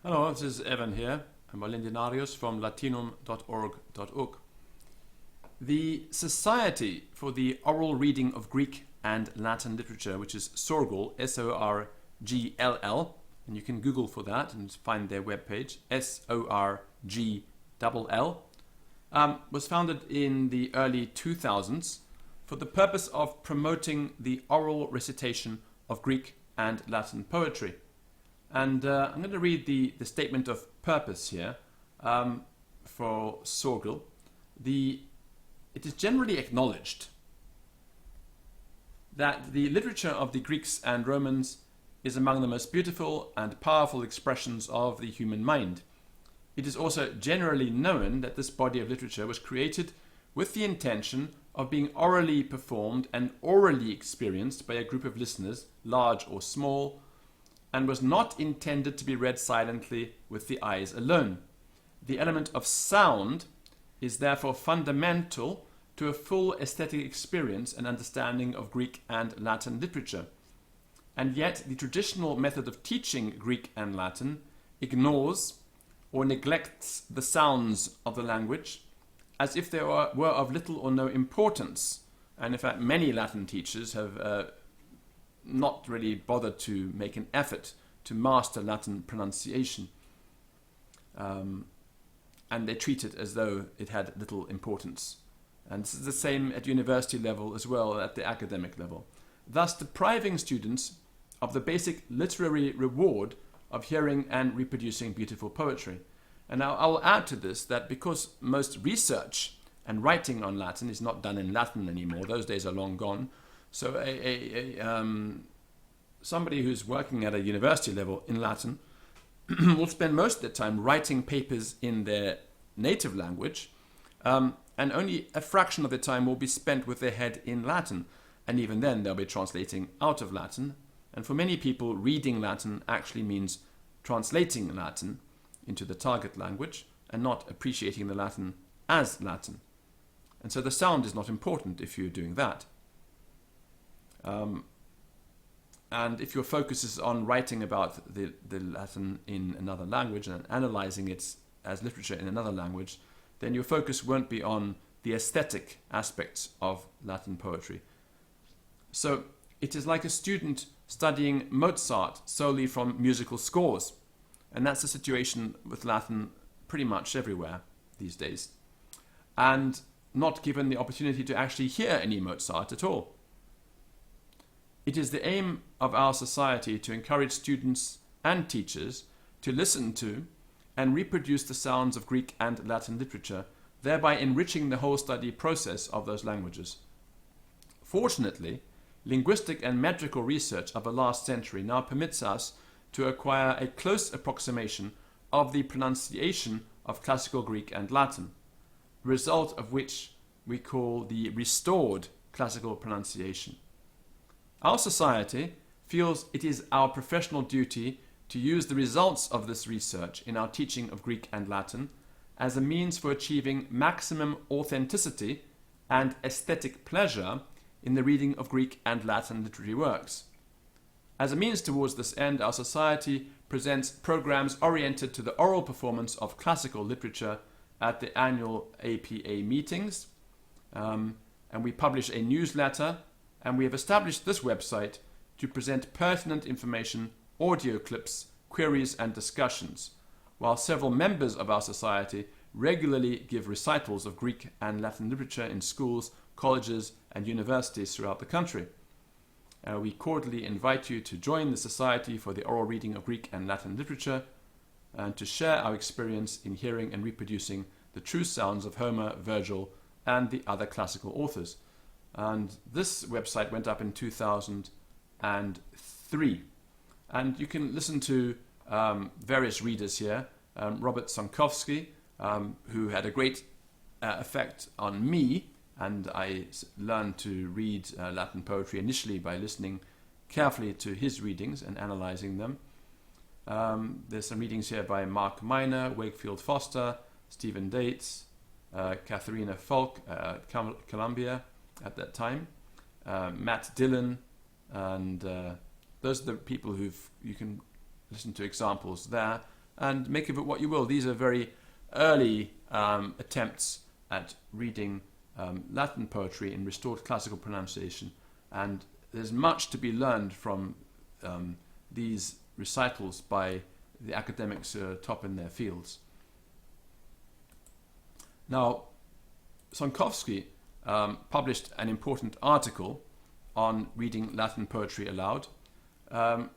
Hello, this is Evan here. I'm Molindinarius from latinum.org.uk. The Society for the Oral Reading of Greek and Latin Literature, which is SORGLL, SORGLL, and you can Google for that and find their webpage, SORGLL, was founded in the early 2000s for the purpose of promoting the oral recitation of Greek and Latin poetry. And I'm going to read the statement of purpose here for SORGLL. It is generally acknowledged that the literature of the Greeks and Romans is among the most beautiful and powerful expressions of the human mind. It is also generally known that this body of literature was created with the intention of being orally performed and orally experienced by a group of listeners, large or small, and was not intended to be read silently with the eyes alone. The element of sound is therefore fundamental to a full aesthetic experience and understanding of Greek and Latin literature. And yet the traditional method of teaching Greek and Latin ignores or neglects the sounds of the language as if they were of little or no importance. And in fact, many Latin teachers have not really bothered to make an effort to master Latin pronunciation. And they treat it as though it had little importance. And this is the same at university level as well, at the academic level, thus depriving students of the basic literary reward of hearing and reproducing beautiful poetry. And now I'll add to this that because most research and writing on Latin is not done in Latin anymore, those days are long gone, so somebody who's working at a university level in Latin will spend most of their time writing papers in their native language, and only a fraction of the time will be spent with their head in Latin. And even then they'll be translating out of Latin. And for many people, reading Latin actually means translating Latin into the target language and not appreciating the Latin as Latin. And so the sound is not important if you're doing that. And if your focus is on writing about the Latin in another language and analyzing it as literature in another language, then your focus won't be on the aesthetic aspects of Latin poetry. So it is like a student studying Mozart solely from musical scores. And that's the situation with Latin pretty much everywhere these days. And not given the opportunity to actually hear any Mozart at all. It is the aim of our society to encourage students and teachers to listen to and reproduce the sounds of Greek and Latin literature, thereby enriching the whole study process of those languages. Fortunately, linguistic and metrical research of the last century now permits us to acquire a close approximation of the pronunciation of classical Greek and Latin, the result of which we call the restored classical pronunciation. Our society feels it is our professional duty to use the results of this research in our teaching of Greek and Latin as a means for achieving maximum authenticity and aesthetic pleasure in the reading of Greek and Latin literary works. As a means towards this end, our society presents programs oriented to the oral performance of classical literature at the annual APA meetings, and we publish a newsletter, and we have established this website to present pertinent information, audio clips, queries and discussions, while several members of our society regularly give recitals of Greek and Latin literature in schools, colleges and universities throughout the country. We cordially invite you to join the Society for the Oral Reading of Greek and Latin Literature and to share our experience in hearing and reproducing the true sounds of Homer, Virgil and the other classical authors. And this website went up in 2003. And you can listen to various readers here. Robert Sonkowsky, who had a great effect on me, and I learned to read Latin poetry initially by listening carefully to his readings and analyzing them. There's some readings here by Mark Miner, Wakefield Foster, Stephen Dates, Katharina Falk at Columbia at that time, Matt Dillon, and those are the people you can listen to examples there. and make of it what you will. These are very early attempts at reading Latin poetry in restored classical pronunciation, and there's much to be learned from these recitals by the academics top in their fields. Now, Sonkowsky published an important article on reading Latin poetry aloud.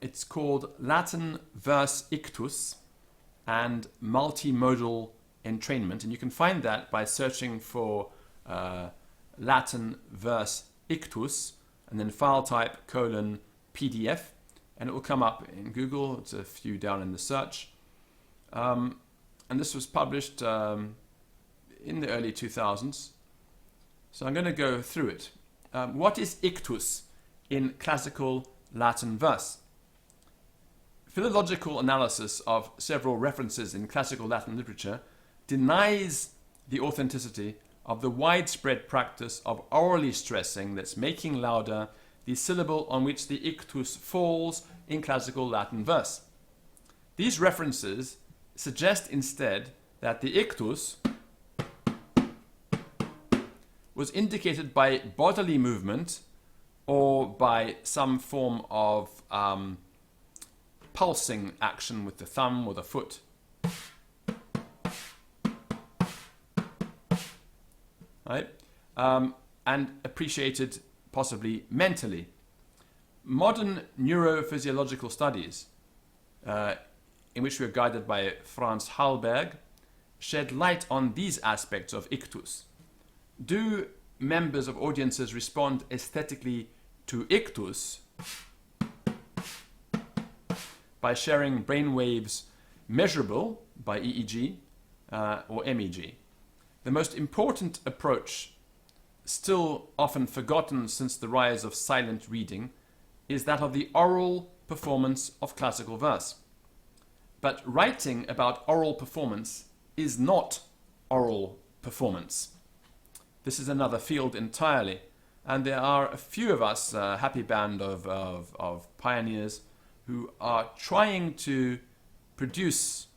It's called Latin Verse Ictus and Multimodal Entrainment, and you can find that by searching for Latin Verse Ictus and then file type :PDF, and it will come up in Google. It's a few down in the search. And this was published in the early 2000s. So I'm going to go through it. What is ictus in classical Latin verse? Philological analysis of several references in classical Latin literature denies the authenticity of the widespread practice of orally stressing, that's making louder, the syllable on which the ictus falls in classical Latin verse. These references suggest instead that the ictus was indicated by bodily movement or by some form of pulsing action with the thumb or the foot. Right? And appreciated possibly mentally. Modern neurophysiological studies, in which we are guided by Franz Hallberg, shed light on these aspects of ictus. Do members of audiences respond aesthetically to ictus by sharing brainwaves measurable by EEG or MEG? The most important approach, still often forgotten since the rise of silent reading, is that of the oral performance of classical verse. But writing about oral performance is not oral performance. This is another field entirely, and there are a few of us, a happy band of pioneers, who are trying to produce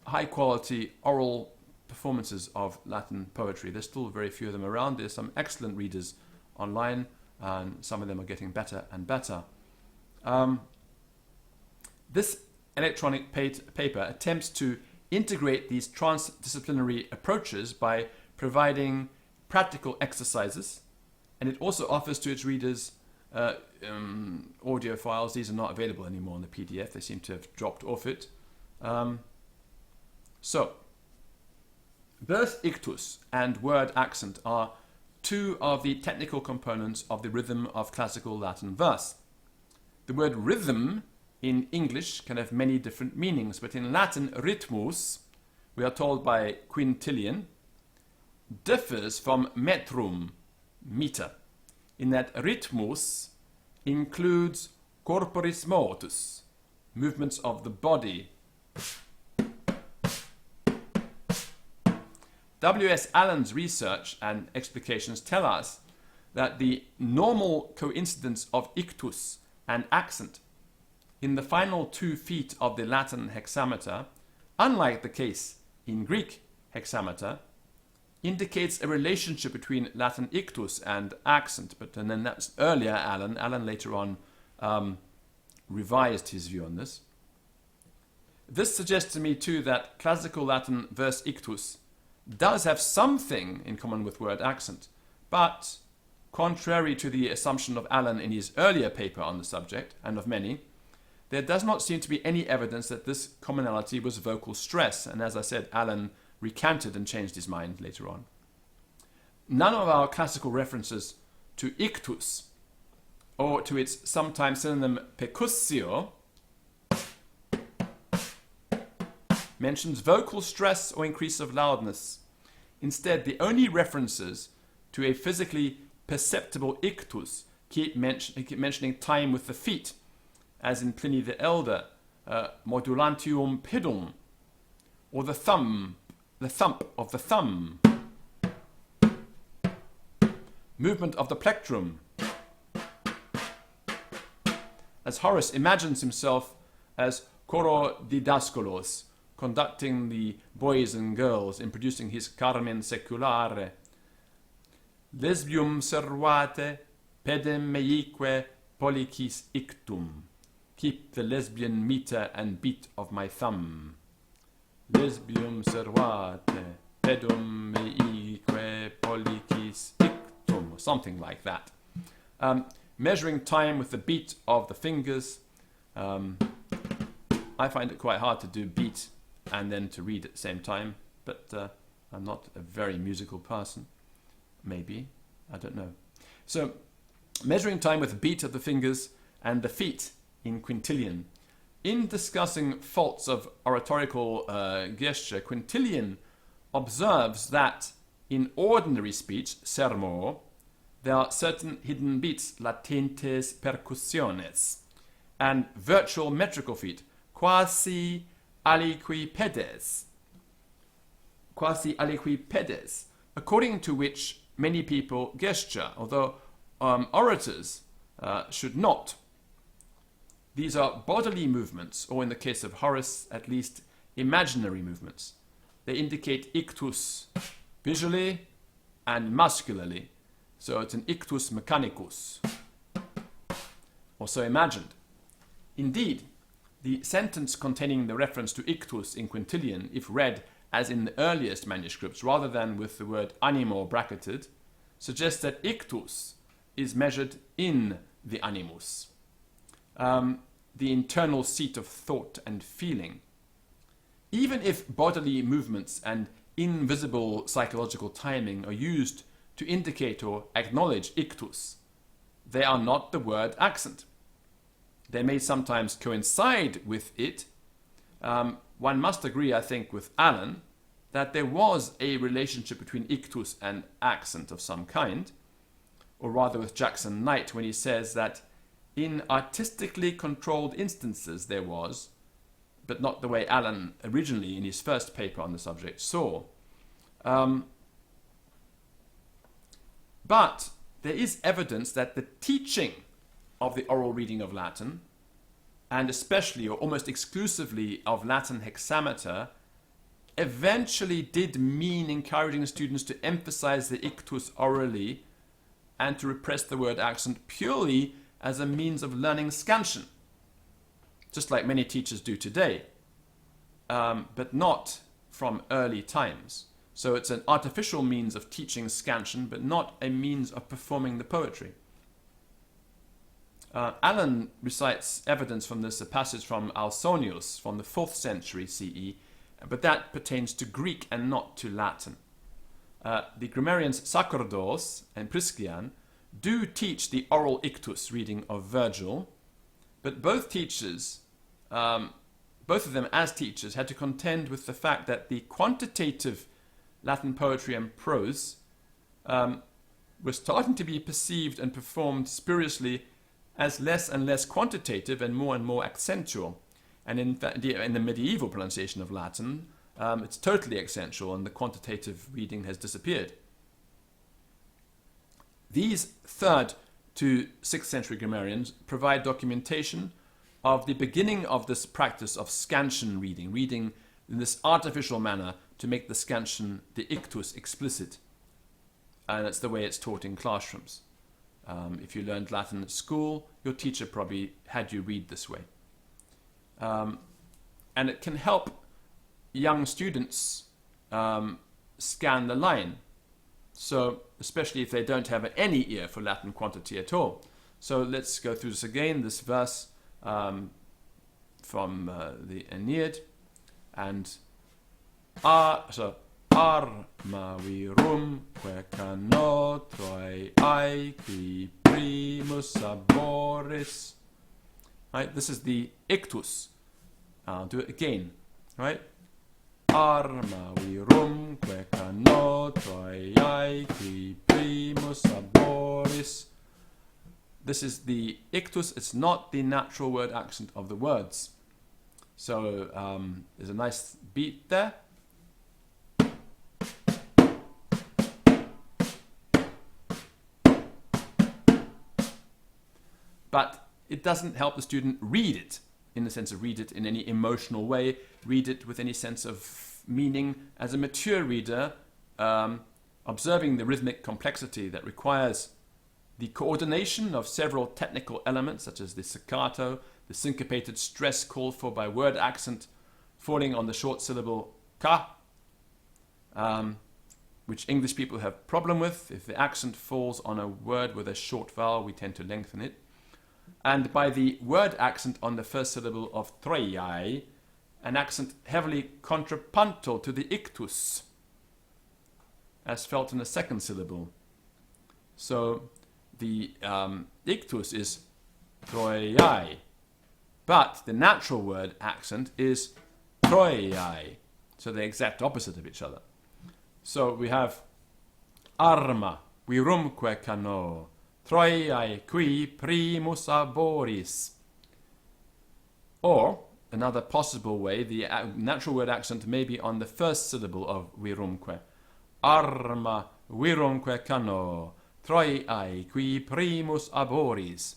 high-quality oral performances of Latin poetry. There's still very few of them around. There's some excellent readers online, and some of them are getting better and better. This electronic paper attempts to integrate these transdisciplinary approaches by providing practical exercises, and it also offers to its readers audio files. These are not available anymore in the PDF. They seem to have dropped off it. So, verse ictus and word accent are two of the technical components of the rhythm of classical Latin verse. The word rhythm in English can have many different meanings, but in Latin, rhythmus, we are told by Quintilian, differs from metrum, meter, in that rhythmus includes corporis motus, movements of the body. W.S. Allen's research and explications tell us that the normal coincidence of ictus and accent in the final 2 feet of the Latin hexameter, unlike the case in Greek hexameter, indicates a relationship between Latin ictus and accent. And then that's earlier Allen. Allen later on revised his view on this. This suggests to me too that classical Latin verse ictus does have something in common with word accent, but contrary to the assumption of Allen in his earlier paper on the subject, and of many, there does not seem to be any evidence that this commonality was vocal stress, and as I said, Allen recanted and changed his mind later on. None of our classical references to ictus, or to its sometimes synonym percussio, mentions vocal stress or increase of loudness. Instead, the only references to a physically perceptible ictus keep mentioning time with the feet, as in Pliny the Elder, modulantium pedum, or the thump of the thumb, movement of the plectrum, as Horace imagines himself as coro didaskalos, conducting the boys and girls in producing his Carmen Seculare. Lesbium servate, pedem meique pollicis ictum. Keep the lesbian meter and beat of my thumb. Lesbium servate, pedum meique pollicis ictum, or something like that. Measuring time with the beat of the fingers. I find it quite hard to do beat and then to read at the same time, but I'm not a very musical person. Maybe, I don't know. So, measuring time with the beat of the fingers and the feet in quintillion. In discussing faults of oratorical gesture, Quintilian observes that in ordinary speech, sermo, there are certain hidden beats, latentes percussiones, and virtual metrical feet, quasi aliqui pedes, according to which many people gesture, although orators should not. These are bodily movements, or in the case of Horace, at least imaginary movements. They indicate ictus visually and muscularly. So it's an ictus mechanicus, also imagined. Indeed, the sentence containing the reference to ictus in Quintilian, if read as in the earliest manuscripts rather than with the word animo bracketed, suggests that ictus is measured in the animus, the internal seat of thought and feeling. Even if bodily movements and invisible psychological timing are used to indicate or acknowledge ictus, they are not the word accent. They may sometimes coincide with it. One must agree, I think, with Allen that there was a relationship between ictus and accent of some kind, or rather with Jackson Knight when he says that in artistically controlled instances there was, but not the way Allen originally in his first paper on the subject saw. But there is evidence that the teaching of the oral reading of Latin, and especially or almost exclusively of Latin hexameter, eventually did mean encouraging students to emphasize the ictus orally and to repress the word accent purely as a means of learning scansion, just like many teachers do today, but not from early times. So it's an artificial means of teaching scansion, but not a means of performing the poetry. Allen recites evidence from this, a passage from Ausonius from the 4th century CE, but that pertains to Greek and not to Latin. The grammarians Sacerdos and Priscian do teach the oral ictus reading of Virgil, but both teachers, both of them as teachers, had to contend with the fact that the quantitative Latin poetry and prose was starting to be perceived and performed spuriously as less and less quantitative and more accentual. And in fact, in the medieval pronunciation of Latin, it's totally accentual and the quantitative reading has disappeared. These 3rd to 6th century grammarians provide documentation of the beginning of this practice of scansion reading, reading in this artificial manner to make the scansion, the ictus, explicit. And that's the way it's taught in classrooms. If you learned Latin at school, your teacher probably had you read this way. And it can help young students scan the line. So, especially if they don't have any ear for Latin quantity at all. So let's go through this again, this verse from the Aeneid. And so arma virum quae canotroi aequi primus saboris. Right, this is the ictus. I'll do it again. Right? Arma virum quae canotroi aequi primus saboris. This is the ictus. It's not the natural word accent of the words. So there's a nice beat there. But it doesn't help the student read it. in the sense of read it in any emotional way, read it with any sense of meaning. As a mature reader, observing the rhythmic complexity that requires the coordination of several technical elements, such as the staccato, the syncopated stress called for by word accent falling on the short syllable ka, which English people have problem with. If the accent falls on a word with a short vowel, we tend to lengthen it. And by the word accent on the first syllable of troiai, an accent heavily contrapuntal to the ictus, as felt in the second syllable. So the ictus is troiai, but the natural word accent is troiai. So they're the exact opposite of each other. So we have arma, virumque cano, troiai qui primus arboris. Or, another possible way, the natural word accent may be on the first syllable of virumque. Arma, virumque cano, troiai qui primus arboris.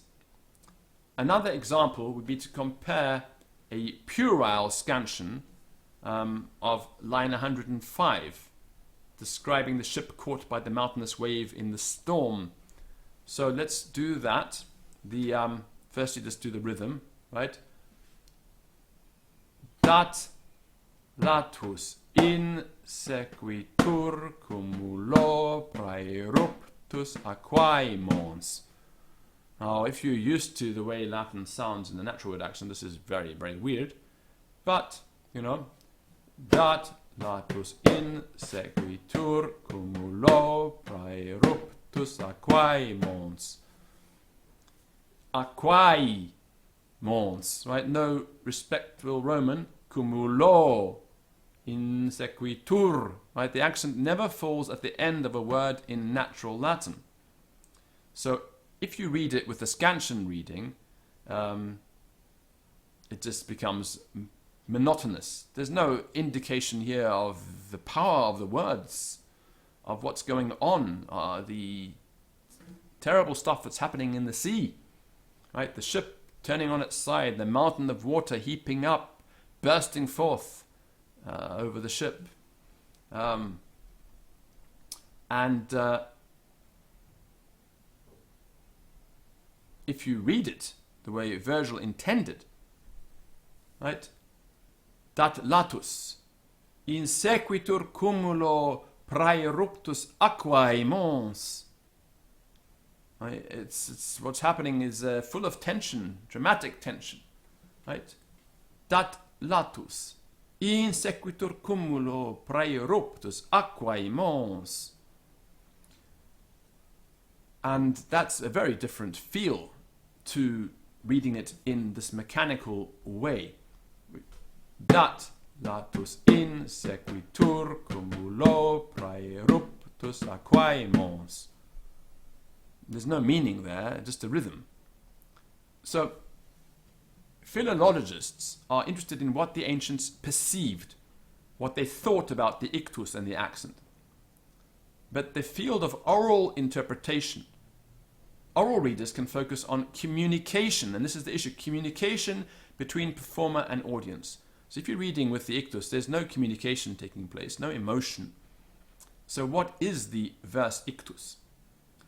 Another example would be to compare a puerile scansion of line 105, describing the ship caught by the mountainous wave in the storm. So let's do that. First you just do the rhythm, right? Dat latus in sequitur cumulo praeruptus aquae mons. Now, if you're used to the way Latin sounds in the natural word accent, this is very, very weird. But, you know, dat latus in sequitur cumulo praeruptus aquae mons. Aquae mons, right? No respectful Roman. Cumulo in sequitur, right? The accent never falls at the end of a word in natural Latin. So, if you read it with the scansion reading, it just becomes monotonous. There's no indication here of the power of the words, of what's going on, the terrible stuff that's happening in the sea, right? The ship turning on its side, the mountain of water heaping up, bursting forth over the ship. If you read it the way Virgil intended, right? Dat latus in sequitur cumulo praeruptus aquae mons. Right? It's what's happening is full of tension, dramatic tension, right? Dat latus in sequitur cumulo praeruptus aquae mons. And that's a very different feel to reading it in this mechanical way. Dat latus in sequitur cumulo praeruptus aquae mons. There's no meaning there, just a rhythm. So, philologists are interested in what the ancients perceived, what they thought about the ictus and the accent. But the field of oral interpretation, oral readers can focus on communication, and this is the issue, communication between performer and audience. So if you're reading with the ictus, there's no communication taking place, no emotion. So what is the verse ictus?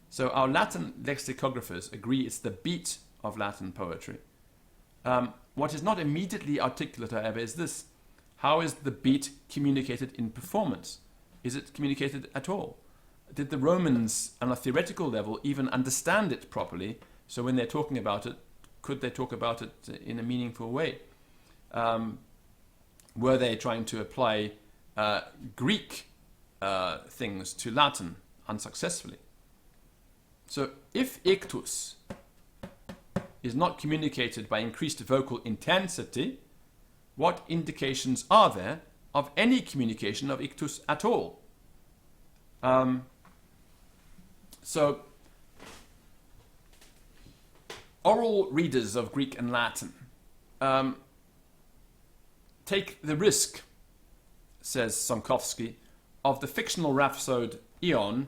So our Latin lexicographers agree it's the beat of Latin poetry. What is not immediately articulate, however, is this. How is the beat communicated in performance? Is it communicated at all? Did the Romans, on a theoretical level, even understand it properly? So when they're talking about it, could they talk about it in a meaningful way? Were they trying to apply Greek things to Latin unsuccessfully? So if ictus is not communicated by increased vocal intensity, what indications are there of any communication of ictus at all? So, oral readers of Greek and Latin take the risk, says Sonkowsky, of the fictional rhapsode Ion,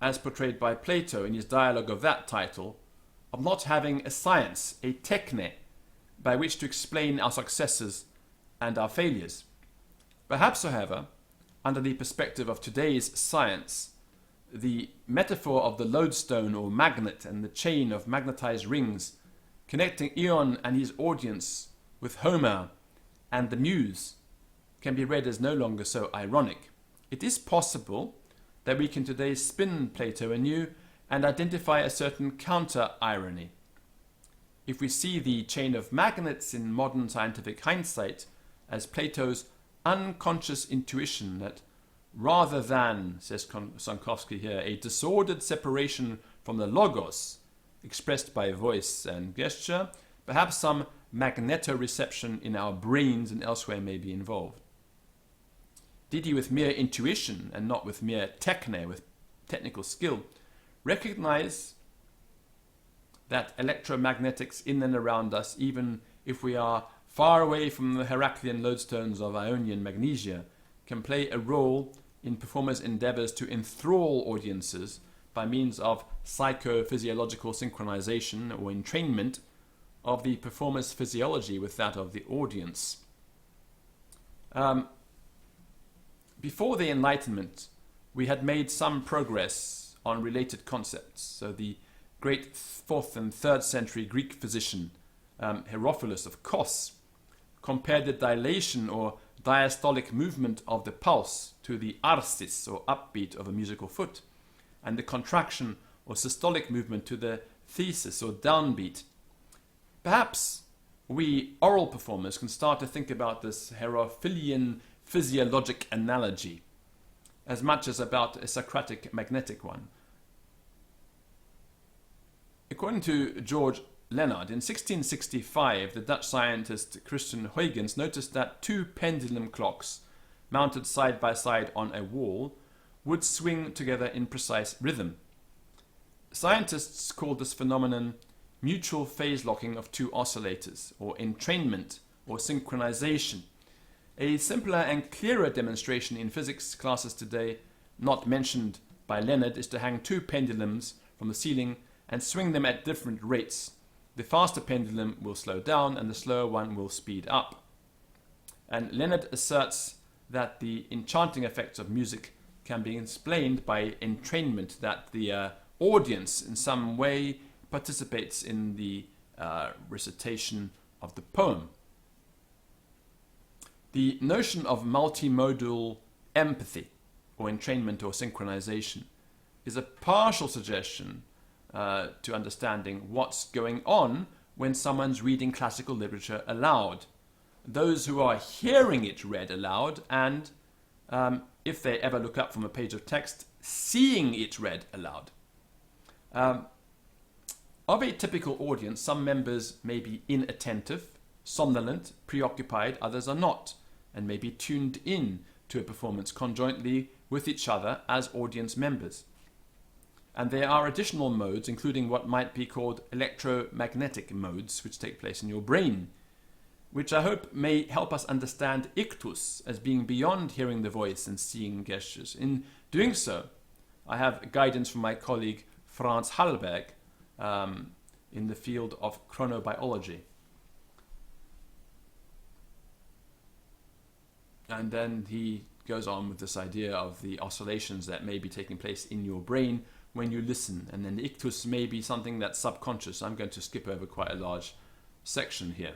as portrayed by Plato in his dialogue of that title, of not having a science, a techne, by which to explain our successes and our failures. Perhaps, however, under the perspective of today's science, the metaphor of the lodestone or magnet and the chain of magnetized rings connecting Ion and his audience with Homer and the Muse can be read as no longer so ironic. It is possible that we can today spin Plato anew and identify a certain counter-irony. If we see the chain of magnets in modern scientific hindsight as Plato's unconscious intuition that rather than, says Sonkowsky here, a disordered separation from the logos expressed by voice and gesture, perhaps some magnetoreception in our brains and elsewhere may be involved. Did he, with mere intuition and not with mere techne, with technical skill, recognize that electromagnetics in and around us, even if we are far away from the Heraclean lodestones of Ionian magnesia, can play a role in performers' endeavors to enthrall audiences by means of psychophysiological synchronization or entrainment of the performer's physiology with that of the audience. Before the Enlightenment, we had made some progress on related concepts. So the great 4th and 3rd century Greek physician Herophilus of Kos compared the dilation or diastolic movement of the pulse to the arsis or upbeat of a musical foot, and the contraction or systolic movement to the thesis or downbeat. Perhaps we oral performers can start to think about this Herophilian physiologic analogy as much as about a Socratic magnetic one. According to George Leonard, in 1665, the Dutch scientist Christian Huygens noticed that two pendulum clocks mounted side by side on a wall would swing together in precise rhythm. Scientists called this phenomenon mutual phase locking of two oscillators, or entrainment, or synchronization. A simpler and clearer demonstration in physics classes today, not mentioned by Leonard, is to hang two pendulums from the ceiling and swing them at different rates. The faster pendulum will slow down and the slower one will speed up. And Leonard asserts that the enchanting effects of music can be explained by entrainment, that the audience in some way participates in the recitation of the poem. The notion of multimodal empathy, or entrainment or synchronization, is a partial suggestion to understanding what's going on when someone's reading classical literature aloud. Those who are hearing it read aloud and, if they ever look up from a page of text, seeing it read aloud. Of a typical audience, some members may be inattentive, somnolent, preoccupied, others are not, and may be tuned in to a performance conjointly with each other as audience members. And there are additional modes, including what might be called electromagnetic modes, which take place in your brain, which I hope may help us understand Ictus as being beyond hearing the voice and seeing gestures. In doing so, I have guidance from my colleague Franz Hallberg in the field of chronobiology. And then he goes on with this idea of the oscillations that may be taking place in your brain when you listen. And then the ictus may be something that's subconscious. I'm going to skip over quite a large section here.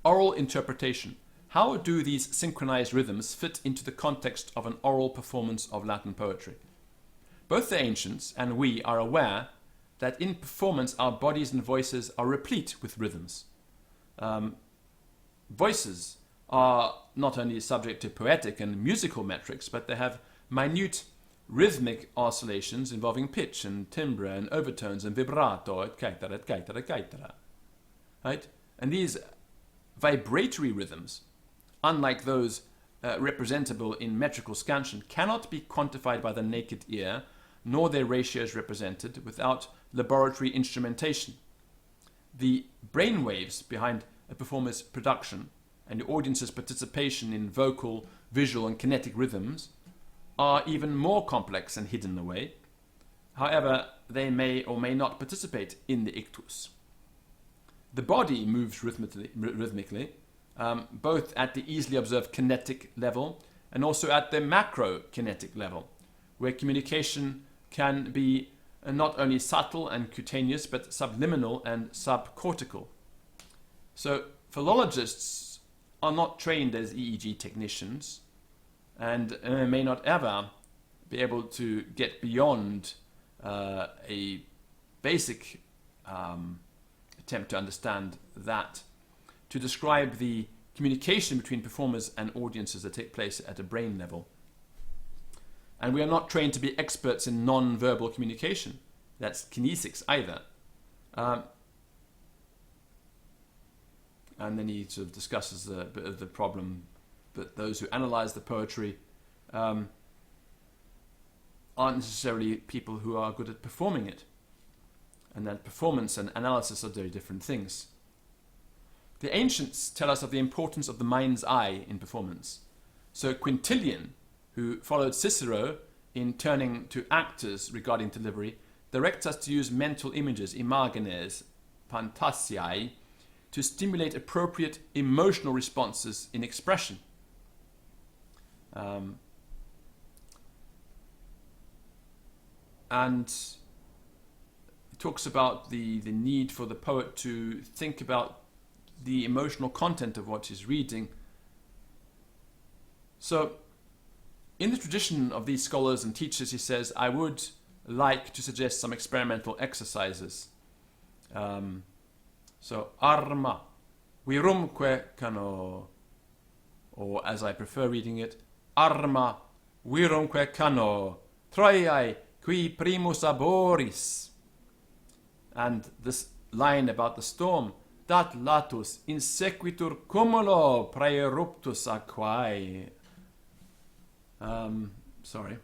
Oral interpretation. How do these synchronized rhythms fit into the context of an oral performance of Latin poetry? Both the ancients and we are aware that in performance our bodies and voices are replete with rhythms. Voices are not only subject to poetic and musical metrics, but they have minute rhythmic oscillations involving pitch and timbre and overtones and vibrato, etc., etc., etc. Right? And these vibratory rhythms, unlike those representable in metrical scansion, cannot be quantified by the naked ear, nor their ratios represented without laboratory instrumentation. The brain waves behind a performer's production and the audience's participation in vocal, visual and kinetic rhythms are even more complex and hidden away. However, they may or may not participate in the ictus. the body moves rhythmically, both at the easily observed kinetic level and also at the macro-kinetic level, where communication can be not only subtle and cutaneous, but subliminal and subcortical. So philologists are not trained as EEG technicians and may not ever be able to get beyond a basic attempt to understand that, to describe the communication between performers and audiences that take place at a brain level. And we are not trained to be experts in non-verbal communication. That's kinesics either. And then he sort of discusses a bit of the problem that those who analyze the poetry aren't necessarily people who are good at performing it. And that performance and analysis are very different things. The ancients tell us of the importance of the mind's eye in performance. So Quintilian, who followed Cicero in turning to actors regarding delivery, directs us to use mental images, imagines, phantasiae, to stimulate appropriate emotional responses in expression. And it talks about the need for the poet to think about the emotional content of what he's reading. So, in the tradition of these scholars and teachers, he says, I would like to suggest some experimental exercises. So, arma, virumque cano, or as I prefer reading it, arma, virumque cano, Troiae, qui primus aboris. And this line about the storm, dat latus insequitur cumulo praeruptus aquae. Sorry.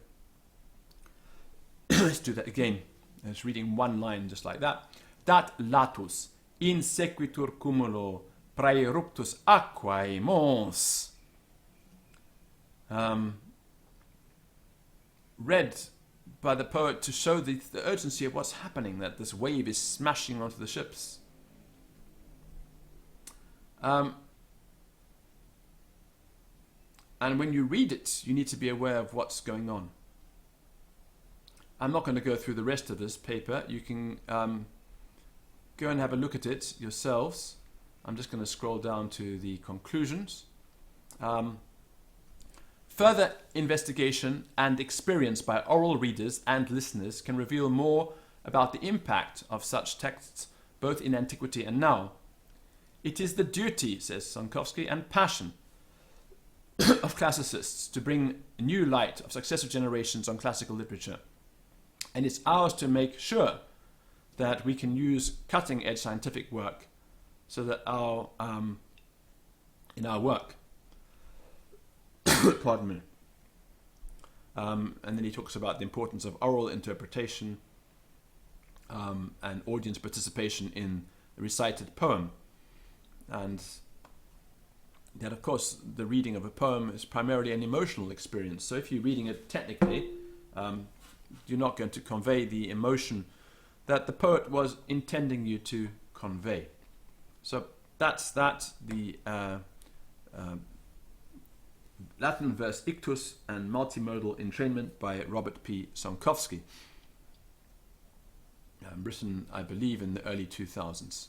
Let's do that again. I was reading one line just like that. Dat latus insequitur cumulo praeruptus aquae mons. Read by the poet to show the urgency of what's happening, that this wave is smashing onto the ships. And when you read it, you need to be aware of what's going on. I'm not going to go through the rest of this paper. You can go and have a look at it yourselves. I'm just going to scroll down to the conclusions. Further investigation and experience by oral readers and listeners can reveal more about the impact of such texts, both in antiquity and now. It is the duty, says Sonkowsky, and passion of classicists to bring new light of successive generations on classical literature. And it's ours to make sure that we can use cutting-edge scientific work so that in our work. Pardon me. And then he talks about the importance of oral interpretation and audience participation in the recited poem. And that, of course, the reading of a poem is primarily an emotional experience. So if you're reading it technically, you're not going to convey the emotion that the poet was intending you to convey. So that's that. The Latin verse Ictus and multimodal entrainment by Robert P. Sonkowsky, written, I believe, in the early 2000s.